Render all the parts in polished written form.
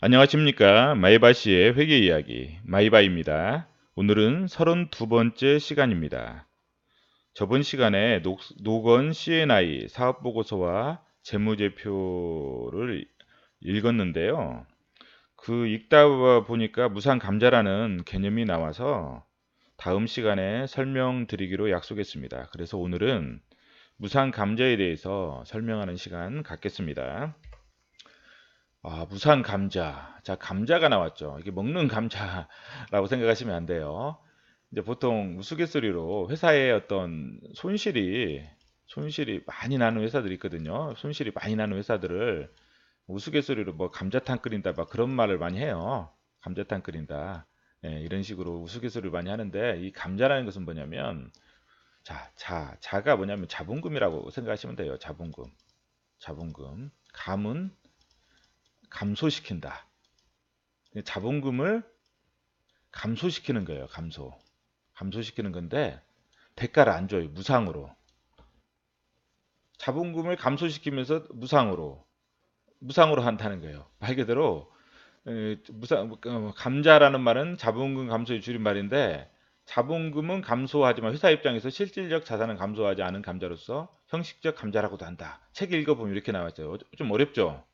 안녕하십니까. 마이바시의 회계 이야기 마이바입니다. 오늘은 32번째 시간입니다. 저번 시간에 노건 C&I 사업보고서와 재무제표를 읽었는데요. 그 읽다 보니까 무상감자라는 개념이 나와서 다음 시간에 설명드리기로 약속했습니다. 그래서 오늘은 무상감자에 대해서 설명하는 시간 갖겠습니다. 무산 감자. 자, 감자가 나왔죠. 이게 먹는 감자라고 생각하시면 안 돼요. 이제 보통 우스갯소리로 회사의 어떤 손실이 많이 나는 회사들이 있거든요. 손실이 많이 나는 회사들을 우스갯소리로 뭐 감자탕 끓인다 막 그런 말을 많이 해요. 감자탕 끓인다. 예, 이런 식으로 우스갯소리를 많이 하는데 이 감자라는 것은 뭐냐면 자가 뭐냐면 자본금이라고 생각하시면 돼요. 자본금. 감은 감소시킨다. 자본금을 감소시키는 거예요. 감소시키는 건데 대가를 안 줘요. 무상으로. 자본금을 감소시키면서 무상으로 한다는 거예요. 말 그대로 감자라는 말은 자본금 감소의 줄임말인데 자본금은 감소하지만 회사 입장에서 실질적 자산은 감소하지 않은 감자로서 형식적 감자라고도 한다. 책 읽어보면 이렇게 나왔어요. 좀 어렵죠?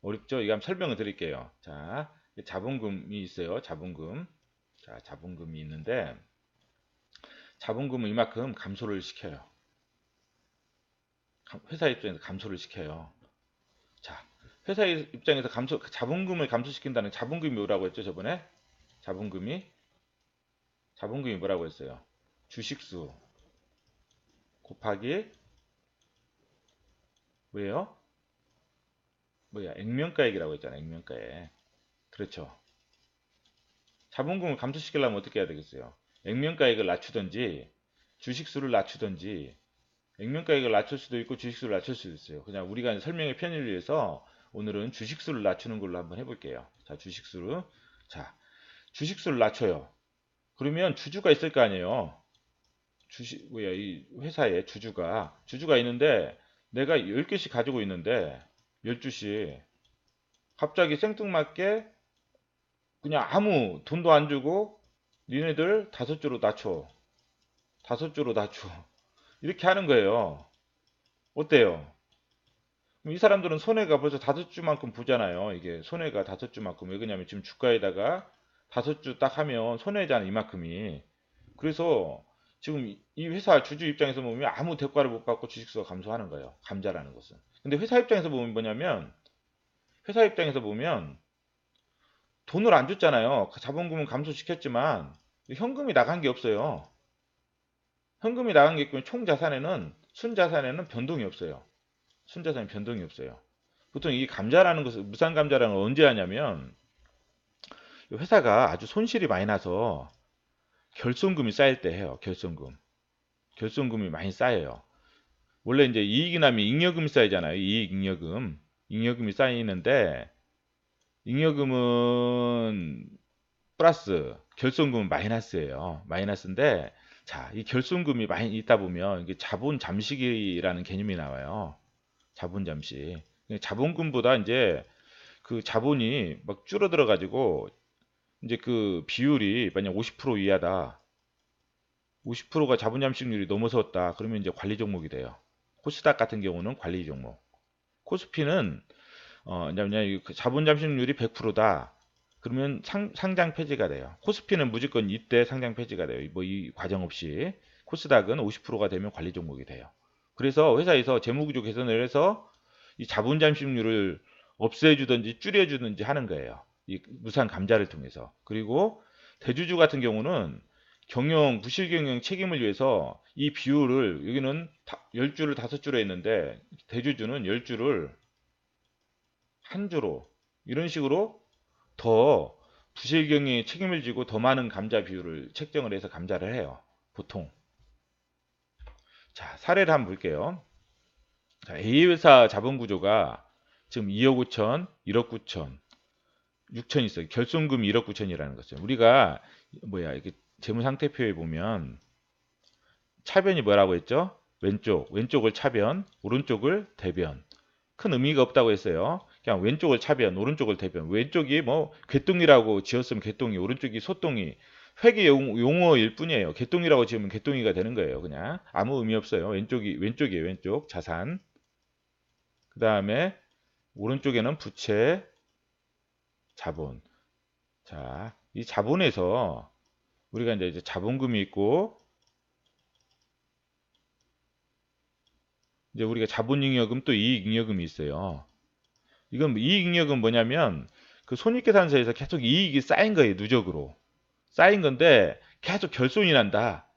이거 한번 설명을 드릴게요. 자, 자본금이 있어요. 자본금. 자, 자본금이 있는데 자본금은 이만큼 감소를 시켜요. 회사 입장에서 감소를 시켜요. 자, 회사 입장에서 자본금을 감소시킨다는 자본금이 뭐라고 했죠, 저번에? 자본금이 뭐라고 했어요? 주식수 곱하기 왜요? 액면가액이라고 했잖아요. 액면가액. 그렇죠. 자본금을 감소시키려면 어떻게 해야 되겠어요? 액면가액을 낮추든지 주식수를 낮추든지 액면가액을 낮출 수도 있고 주식수를 낮출 수도 있어요. 그냥 우리가 설명의 편의를 위해서 오늘은 주식수를 낮추는 걸로 한번 해볼게요. 자, 주식수를 낮춰요. 그러면 주주가 있을 거 아니에요. 이 회사에 주주가 있는데 내가 10개씩 가지고 있는데 12씩 갑자기 생뚱맞게 그냥 아무 돈도 안 주고 니네들 5주로 낮춰. 5주로 낮춰. 이렇게 하는 거예요. 어때요? 이 사람들은 손해가 벌써 5주만큼 보잖아요. 이게 손해가 5주만큼. 왜 그러냐면 지금 주가에다가 5주 딱 하면 손해잖아, 이만큼이. 그래서 지금 이 회사 주주 입장에서 보면 아무 대가를 못 받고 주식수가 감소하는 거예요. 감자라는 것은. 근데 회사 입장에서 보면 뭐냐면, 회사 입장에서 보면 돈을 안 줬잖아요. 자본금은 감소시켰지만 현금이 나간 게 없어요. 현금이 나간 게 있고 총 자산에는 순자산에는 변동이 없어요. 순자산에 변동이 없어요. 보통 이 감자라는 것을 무상 감자라는 걸 언제 하냐면 회사가 아주 손실이 많이 나서 결손금이 쌓일 때 해요. 결손금이 많이 쌓여요. 원래 이제 이익이 나면 잉여금이 쌓이잖아요. 잉여금이 쌓이는데 잉여금은 플러스 결손금은 마이너스예요. 마이너스인데 자, 이 결손금이 많이 있다 보면 이게 자본 잠식이라는 개념이 나와요. 자본 잠식. 자본금보다 이제 그 자본이 막 줄어들어 가지고 이제 그 비율이 만약 50% 이하다. 50%가 자본 잠식률이 넘어섰다. 그러면 이제 관리 종목이 돼요. 코스닥 같은 경우는 관리 종목. 코스피는 이제 자본 잠식률이 100%다. 그러면 상장 폐지가 돼요. 코스피는 무조건 이때 상장 폐지가 돼요. 뭐 이 과정 없이. 코스닥은 50%가 되면 관리 종목이 돼요. 그래서 회사에서 재무구조 개선을 해서 이 자본 잠식률을 없애주든지 줄여주든지 하는 거예요. 이 무상 감자를 통해서. 그리고 대주주 같은 경우는 부실 경영 책임을 위해서 이 비율을 여기는 10주를 5주로 했는데 대주주는 10주를 한 주로 이런 식으로 더 부실 경영에 책임을 지고 더 많은 감자 비율을 책정을 해서 감자를 해요. 보통. 자, 사례를 한번 볼게요. 자, A회사 자본 구조가 지금 2억 5천, 1억 9천, 6천 있어요. 결손금이 1억 9천이라는 거죠. 우리가 이게 재무 상태표에 보면 차변이 뭐라고 했죠? 왼쪽을 차변, 오른쪽을 대변. 큰 의미가 없다고 했어요. 그냥 왼쪽을 차변, 오른쪽을 대변. 왼쪽이 뭐 개똥이라고 지었으면 개똥이, 오른쪽이 소똥이. 회계 용어일 뿐이에요. 개똥이라고 지으면 개똥이가 되는 거예요. 그냥 아무 의미 없어요. 왼쪽이에요. 왼쪽 자산. 그 다음에 오른쪽에는 부채, 자본. 자, 이 자본에서 우리가 이제 자본금이 있고 이제 우리가 자본잉여금 또 이익잉여금이 있어요. 이건 이익잉여금 뭐냐면 그 손익계산서에서 계속 이익이 쌓인 거예요. 누적으로 쌓인 건데 계속 결손이 난다.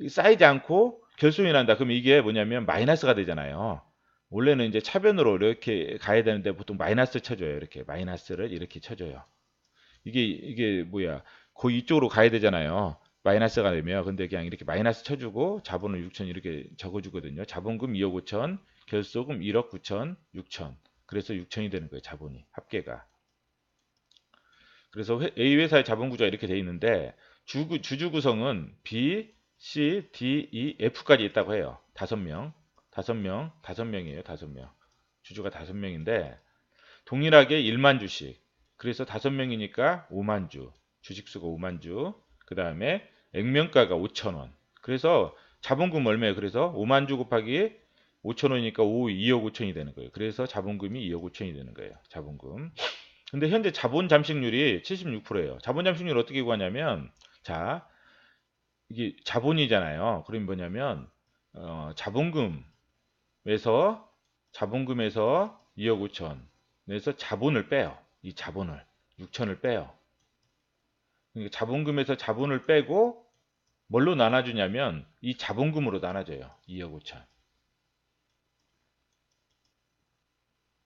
쌓이지 않고 결손이 난다. 그럼 이게 뭐냐면 마이너스가 되잖아요. 원래는 이제 차변으로 이렇게 가야 되는데 보통 마이너스 쳐줘요. 이렇게 마이너스를 이렇게 쳐줘요. 이게 뭐야? 거의 이쪽으로 가야 되잖아요. 마이너스가 되면 근데 그냥 이렇게 마이너스 쳐주고 자본은 6천 이렇게 적어주거든요. 자본금 2억 5천, 결소금 1억 9천, 6천. 그래서 6천이 되는 거예요. 자본이 합계가. 그래서 A 회사의 자본 구조가 이렇게 돼 있는데 주주 구성은 B, C, D, E, F까지 있다고 해요. 5명, 5명, 5명이에요. 5명. 주주가 5명인데 동일하게 1만 주씩. 그래서 5명이니까 5만 주. 주식수가 5만 주. 그 다음에 액면가가 5천 원. 그래서 자본금 얼마예요? 그래서 5만 주 곱하기 5천 원이니까 2억 5천이 되는 거예요. 그래서 자본금이 2억 5천이 되는 거예요. 자본금. 근데 현재 자본 잠식률이 76%예요. 자본 잠식률 어떻게 구하냐면 자, 이게 자본이잖아요. 그럼 뭐냐면 자본금에서 2억 5천 에서 자본을 빼요. 이 자본을 6천을 빼요. 그러니까 자본금에서 자본을 빼고 뭘로 나눠주냐면 이 자본금으로 나눠줘요. 2억 5천.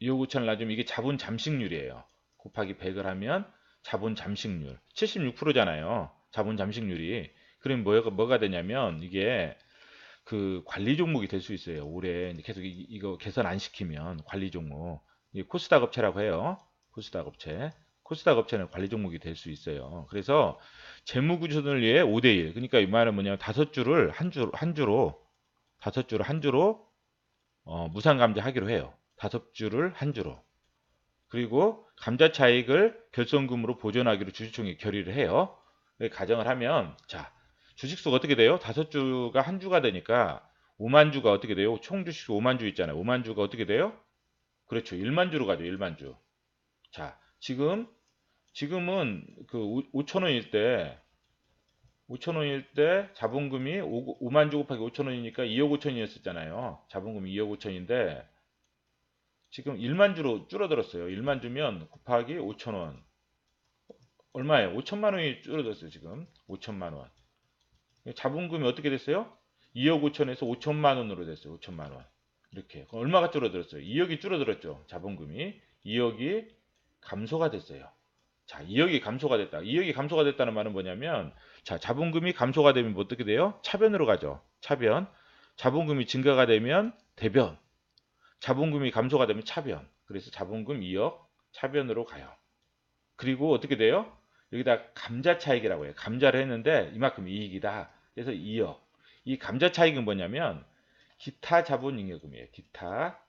2억 5천을 나누면 이게 자본 잠식률이에요. 곱하기 100을 하면 자본 잠식률 76%잖아요. 자본 잠식률이. 그럼 뭐가 되냐면 이게 그 관리 종목이 될 수 있어요. 올해 계속 이거 개선 안 시키면 관리 종목. 이게 코스닥 업체라고 해요. 코스닥 업체. 코스닥 업체는 관리 종목이 될 수 있어요. 그래서 재무 구조를 위해 5대1. 그러니까 이 말은 뭐냐면 다섯 줄을 다섯 줄을 한 주로 무상 감자하기로 해요. 다섯 줄을 한 주로. 그리고 감자 차익을 결손금으로 보존하기로 주주총회 결의를 해요. 가정을 하면 자 주식수가 어떻게 돼요? 다섯 주가 한 주가 되니까 5만 주가 어떻게 돼요? 총 주식수 5만 주 있잖아요. 5만 주가 어떻게 돼요? 그렇죠. 1만 주로 가죠. 1만 주. 자, 지금은 그 5천 원일 때 5천 원일 때 자본금이 5만 주 곱하기 5천 원이니까 2억 5천이었었잖아요. 자본금이 2억 5천인데 지금 1만 주로 줄어들었어요. 1만 주면 곱하기 5천 원. 얼마예요? 5천만 원이 줄어들었어요. 지금 5천만 원. 자본금이 어떻게 됐어요? 2억 5천에서 5천만 원으로 됐어요. 5천만 원. 이렇게. 그럼 얼마가 줄어들었어요? 2억이 줄어들었죠. 자본금이. 2억이 감소가 됐어요. 자, 2억이 감소가 됐다. 2억이 감소가 됐다는 말은 뭐냐면, 자, 자본금이 감소가 되면 뭐 어떻게 돼요? 차변으로 가죠. 차변. 자본금이 증가가 되면 대변. 자본금이 감소가 되면 차변. 그래서 자본금 2억 차변으로 가요. 그리고 어떻게 돼요? 여기다 감자 차익이라고 해요. 감자를 했는데 이만큼 이익이다. 그래서 2억. 이 감자 차익은 뭐냐면 기타 자본 잉여금이에요. 기타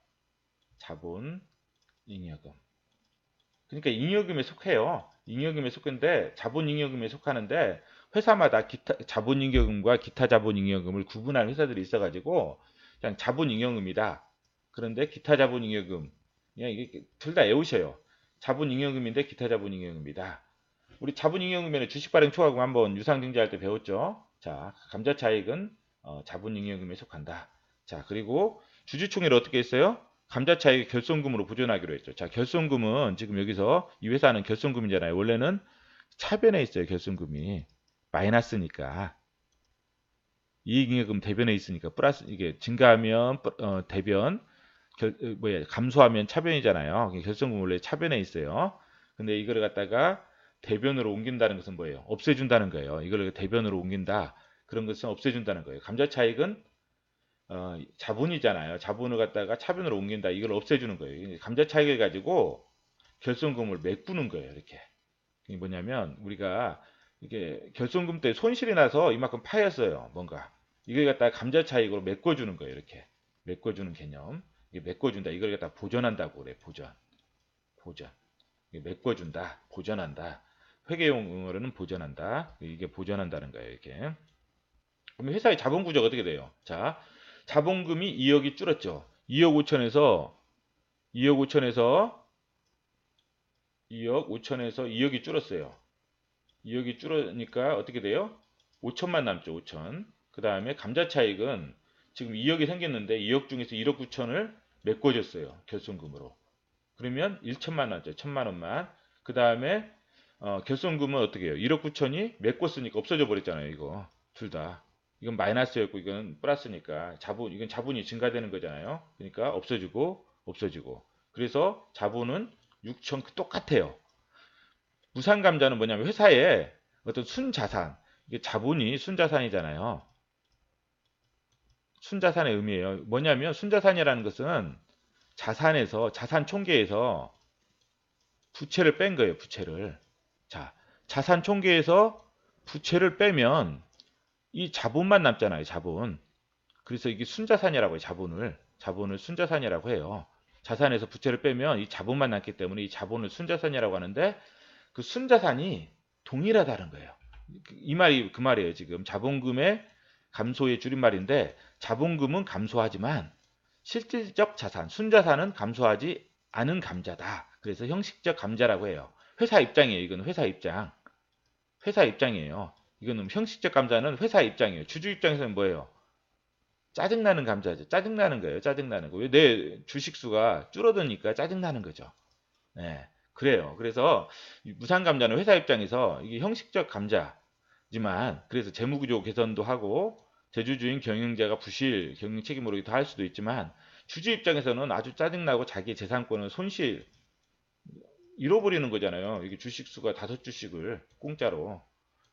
자본 잉여금. 그러니까 잉여금에 속해요. 잉여금에 속는데 자본 잉여금에 속하는데 회사마다 기타 자본 잉여금과 기타 자본 잉여금을 구분하는 회사들이 있어가지고 그냥 자본 잉여금이다. 그런데 기타 자본 잉여금 그냥 이게 둘 다 외우셔요. 자본 잉여금인데 기타 자본 잉여금이다. 우리 자본 잉여금에는 주식 발행 초과금 한번 유상증자할 때 배웠죠. 자, 감자 차익은 자본 잉여금에 속한다. 자, 그리고 주주총회를 어떻게 했어요? 감자 차익 결손금으로 보존하기로 했죠. 자, 결손금은 지금 여기서 이 회사는 결손금이잖아요. 원래는 차변에 있어요. 결손금이 마이너스니까 이익잉여금 대변에 있으니까 플러스 이게 증가하면 대변 감소하면 차변이잖아요. 결손금 원래 차변에 있어요. 근데 이거를 갖다가 대변으로 옮긴다는 것은 뭐예요? 없애준다는 거예요. 이걸 대변으로 옮긴다. 그런 것은 없애준다는 거예요. 감자 차익은 자본이잖아요. 자본을 갖다가 차변으로 옮긴다. 이걸 없애주는 거예요. 감자 차익을 가지고 결손금을 메꾸는 거예요. 이렇게. 이게 뭐냐면 우리가 이게 결손금 때 손실이 나서 이만큼 파였어요. 뭔가. 이걸 갖다가 감자 차익으로 메꿔주는 거예요. 이렇게. 메꿔주는 개념. 이게 메꿔준다. 이걸 갖다 보존한다고 그래. 보존. 보전. 메꿔준다, 보전한다. 회계용 응어로는 보전한다. 이게 보전한다는 거예요, 이게. 그럼 회사의 자본 구조가 어떻게 돼요? 자, 자본금이 2억이 줄었죠. 2억 5천에서 2억 5천에서 2억 5천에서 2억이 줄었어요. 2억이 줄으니까 어떻게 돼요? 5천만 남죠, 5천. 그 다음에 감자 차익은 지금 2억이 생겼는데 2억 중에서 1억 9천을 메꿔줬어요, 결손금으로. 그러면 1천만 남죠, 1천만 원만. 그 다음에 결손금은 어떻게 해요? 1억 9천이 메꿨으니까 없어져 버렸잖아요, 이거. 둘 다. 이건 마이너스였고 이건 플러스니까 이건 자본이 증가되는 거잖아요. 그러니까 없어지고 없어지고. 그래서 자본은 6천 똑같아요. 무상감자는 뭐냐면 회사에 어떤 순자산, 이게 자본이 순자산이잖아요. 순자산의 의미예요. 뭐냐면 순자산이라는 것은 자산에서 자산 총계에서 부채를 뺀 거예요. 부채를. 자, 자산 총계에서 부채를 빼면 이 자본만 남잖아요. 자본. 그래서 이게 순자산이라고 해요. 자본을 순자산이라고 해요. 자산에서 부채를 빼면 이 자본만 남기 때문에 이 자본을 순자산이라고 하는데 그 순자산이 동일하다는 거예요. 이 말이 그 말이에요. 지금 자본금의 감소의 줄임말인데 자본금은 감소하지만 실질적 자산, 순자산은 감소하지 않은 감자다. 그래서 형식적 감자라고 해요. 회사 입장이에요. 이건 회사 입장. 회사 입장이에요. 이거는 형식적 감자는 회사 입장이에요. 주주 입장에서는 뭐예요? 짜증나는 감자죠. 짜증나는 거예요. 짜증나는 거. 왜 내 주식수가 줄어드니까 짜증나는 거죠. 네, 그래요. 그래서 무상 감자는 회사 입장에서 이게 형식적 감자지만 그래서 재무구조 개선도 하고 대주주인 경영자가 부실 경영 책임으로 할 수도 있지만 주주 입장에서는 아주 짜증나고 자기 재산권을 손실 잃어버리는 거잖아요. 이게 주식수가 5주씩을 공짜로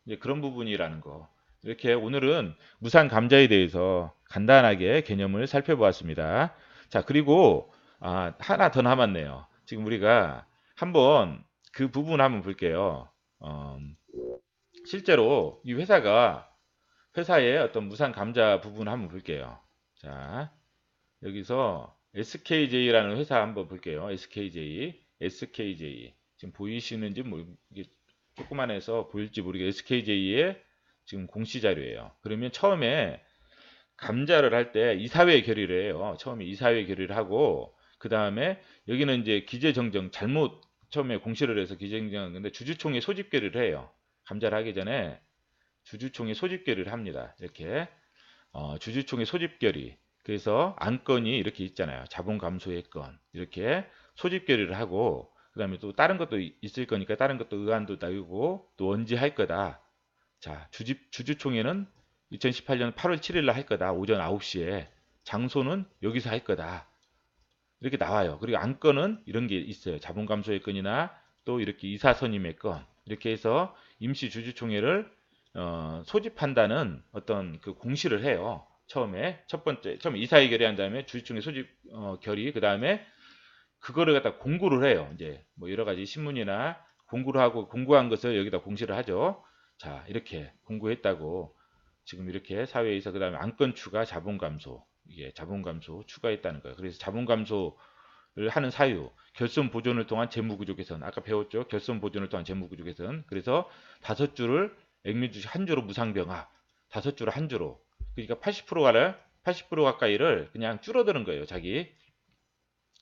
이제 그런 부분이라는 거. 이렇게 오늘은 무상 감자에 대해서 간단하게 개념을 살펴보았습니다. 자, 그리고 하나 더 남았네요. 지금 우리가 한번 그 부분 한번 볼게요. 실제로 이 회사의 어떤 무상 감자 부분 한번 볼게요. 자, 여기서 SKJ라는 회사 한번 볼게요. SKJ. 지금 보이시는지 이게 조그만해서 보일지 모르게 SKJ의 지금 공시 자료예요. 그러면 처음에 감자를 할 때 이사회 결의를 해요. 처음에 이사회 결의를 하고 그 다음에 여기는 이제 기재정정 잘못 처음에 공시를 해서 기재정정한 건데 주주총회 소집 결의를 해요. 감자를 하기 전에 주주총회 소집 결의를 합니다. 이렇게 주주총회 소집 결의. 그래서 안건이 이렇게 있잖아요. 자본 감소의 건 이렇게 소집 결의를 하고 그 다음에 또 다른 것도 있을 거니까 다른 것도 의안도 나오고 또 언제 할 거다. 자, 주주총회는 2018년 8월 7일 날 할 거다. 오전 9시에. 장소는 여기서 할 거다. 이렇게 나와요. 그리고 안건은 이런 게 있어요. 자본 감소의 건이나 또 이렇게 이사 선임의 건. 이렇게 해서 임시 주주총회를 소집한다는 어떤 그 공시를 해요. 처음에 처음에 이사회 결의한 다음에 주주총회 소집 결의 그 다음에 그거를 갖다 공고를 해요. 이제 뭐 여러 가지 신문이나 공고를 하고 공고한 것을 여기다 공시를 하죠. 자, 이렇게 공고했다고 지금 이렇게 사회에서 그다음에 안건 추가 자본 감소 이게 자본 감소 추가했다는 거예요. 그래서 자본 감소를 하는 사유 결손 보존을 통한 재무구조 개선 아까 배웠죠. 결손 보존을 통한 재무구조 개선 그래서 5주를 액면주식 한 주로 무상병합 5주를 한 주로 그러니까 80% 가까이를 그냥 줄어드는 거예요. 자기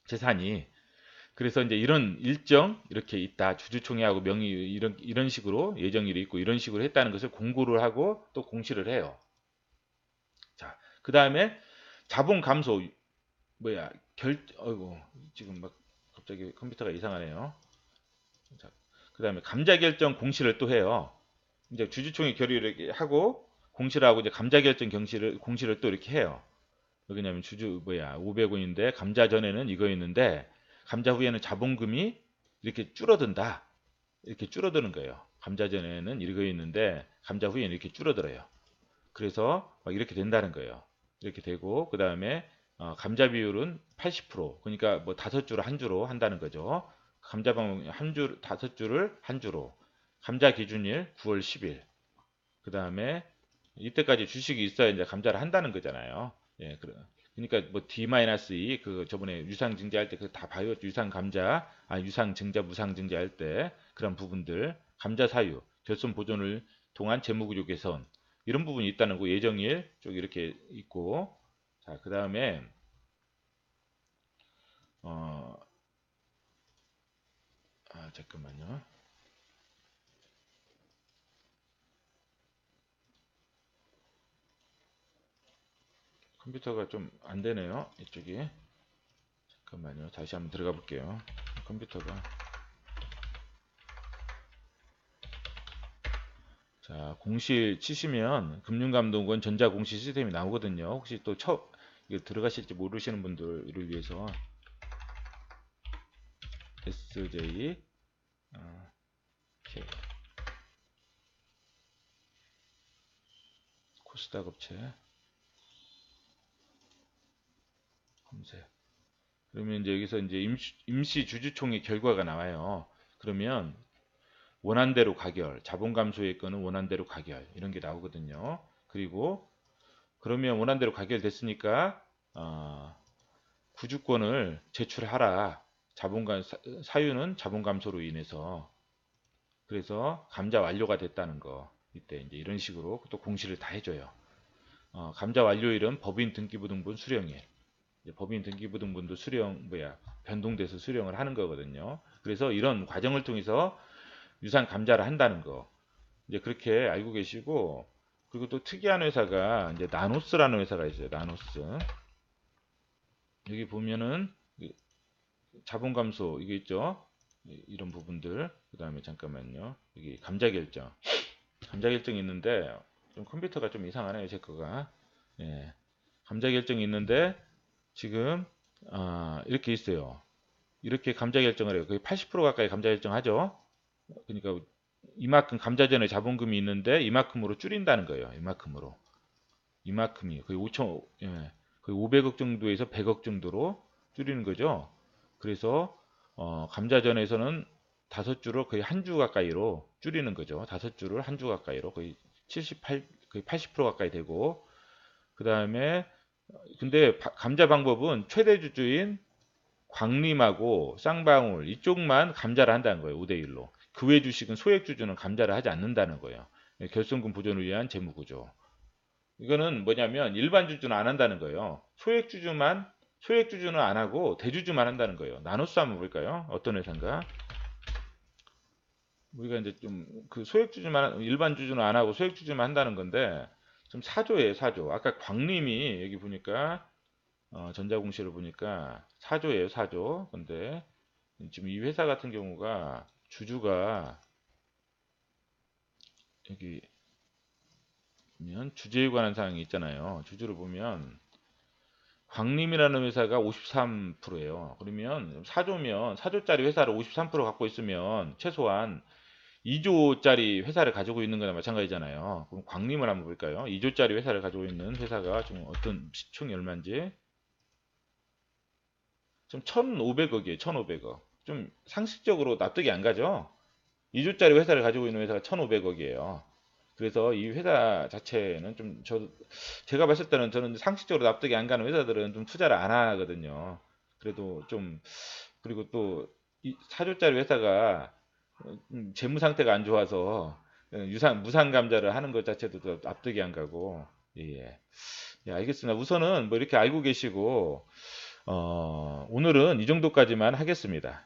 재산이 그래서 이제 이런 일정 이렇게 있다 주주총회하고 명의 이런 식으로 예정일이 있고 이런 식으로 했다는 것을 공고를 하고 또 공시를 해요. 자, 그 다음에 자본 감소 뭐야 어이구 지금 막 갑자기 컴퓨터가 이상하네요. 자, 그 다음에 감자 결정 공시를 또 해요. 이제 주주총회 결의를 하고 공시를 하고 이제 감자 결정 공시를 또 이렇게 해요. 왜냐면 500원인데 감자 전에는 이거였는데 감자 후에는 자본금이 이렇게 줄어든다. 이렇게 줄어드는 거예요. 감자 전에는 이거였는데 감자 후에는 이렇게 줄어들어요. 그래서 막 이렇게 된다는 거예요. 이렇게 되고 그 다음에 감자 비율은 80% 그러니까 뭐 5주를 한 주로 한다는 거죠. 감자방 한 주, 5주를 한 주로 감자 기준일 9월 10일 그 다음에 이때까지 주식이 있어야 이제 감자를 한다는 거잖아요. 예, 그러니까 뭐 D-2 그 저번에 유상 증자할 때 그 다 바이오 유상 감자 유상 증자 무상 증자할 때 그런 부분들 감자 사유 결손 보존을 통한 재무구조 개선 이런 부분이 있다는 거 예정일 쪽 이렇게 있고 자 그다음에 어 잠깐만요. 컴퓨터가 좀 안 되네요. 이쪽이. 잠깐만요. 다시 한번 들어가 볼게요. 컴퓨터가. 자, 공실 치시면 금융감독원 전자공시 시스템이 나오거든요. 혹시 또 이거 들어가실지 모르시는 분들을 위해서 SJ K 코스닥 업체 검색. 그러면 이제 여기서 이제 임시 주주총회 결과가 나와요. 그러면 원한대로 가결, 자본 감소의 건은 원한대로 가결 이런 게 나오거든요. 그리고 그러면 원한대로 가결됐으니까 구주권을 제출하라. 자본감 사유는 자본 감소로 인해서 그래서 감자 완료가 됐다는 거 이때 이제 이런 식으로 또 공시를 다 해줘요. 감자 완료일은 법인 등기부등본 수령일. 법인 등기부등본도 변동돼서 수령을 하는 거거든요. 그래서 이런 과정을 통해서 유상 감자를 한다는 거 이제 그렇게 알고 계시고 그리고 또 특이한 회사가 이제 나노스라는 회사가 있어요. 나노스 여기 보면은 자본 감소 이게 있죠. 이런 부분들 그 다음에 잠깐만요. 여기 감자 결정이 있는데 좀 컴퓨터가 좀 이상하네요. 제 거가 예. 감자 결정이 있는데 지금 이렇게 있어요. 이렇게 감자 결정을 해요. 거의 80% 가까이 감자 결정하죠. 그러니까 이만큼 감자전에 자본금이 있는데 이만큼으로 줄인다는 거예요. 이만큼이 거의 5천 거의 500억 정도에서 100억 정도로 줄이는 거죠. 그래서 감자전에서는 5주를 거의 한 주 가까이로 줄이는 거죠. 5주를 한 주 가까이로 거의 80% 가까이 되고 그 다음에 근데 감자 방법은 최대 주주인 광림하고 쌍방울 이쪽만 감자를 한다는 거예요. 5대1로. 그 외 주식은 소액 주주는 감자를 하지 않는다는 거예요. 결손금 보존을 위한 재무구조. 이거는 뭐냐면 일반 주주는 안 한다는 거예요. 소액 주주는 안 하고 대주주만 한다는 거예요. 나노스 한번 볼까요? 어떤 회사인가? 우리가 이제 좀 그 소액 주주만 일반 주주는 안 하고 소액 주주만 한다는 건데 좀 사조예요, 사조. 아까 광림이 여기 보니까 전자공시를 보니까 사조예요, 사조. 근데 지금 이 회사 같은 경우가 주주가 여기 보면 주주에 관한 사항이 있잖아요. 주주를 보면 광림이라는 회사가 53%예요. 그러면 사조짜리 회사를 53% 갖고 있으면 최소한 2조짜리 회사를 가지고 있는 거나 마찬가지잖아요. 그럼 광림을 한번 볼까요? 2조짜리 회사를 가지고 있는 회사가 좀 어떤 시총이 얼마인지 좀 1,500억이에요. 1,500억. 좀 상식적으로 납득이 안 가죠? 2조짜리 회사를 가지고 있는 회사가 1,500억이에요. 그래서 이 회사 자체는 제가 봤을 때는 저는 상식적으로 납득이 안 가는 회사들은 좀 투자를 안 하거든요. 그래도 좀, 그리고 또, 이 4조짜리 회사가 재무 상태가 안 좋아서 무상 감자를 하는 것 자체도 또 납득이 안 가고, 예, 예. 예, 알겠습니다. 우선은 뭐 이렇게 알고 계시고, 오늘은 이 정도까지만 하겠습니다.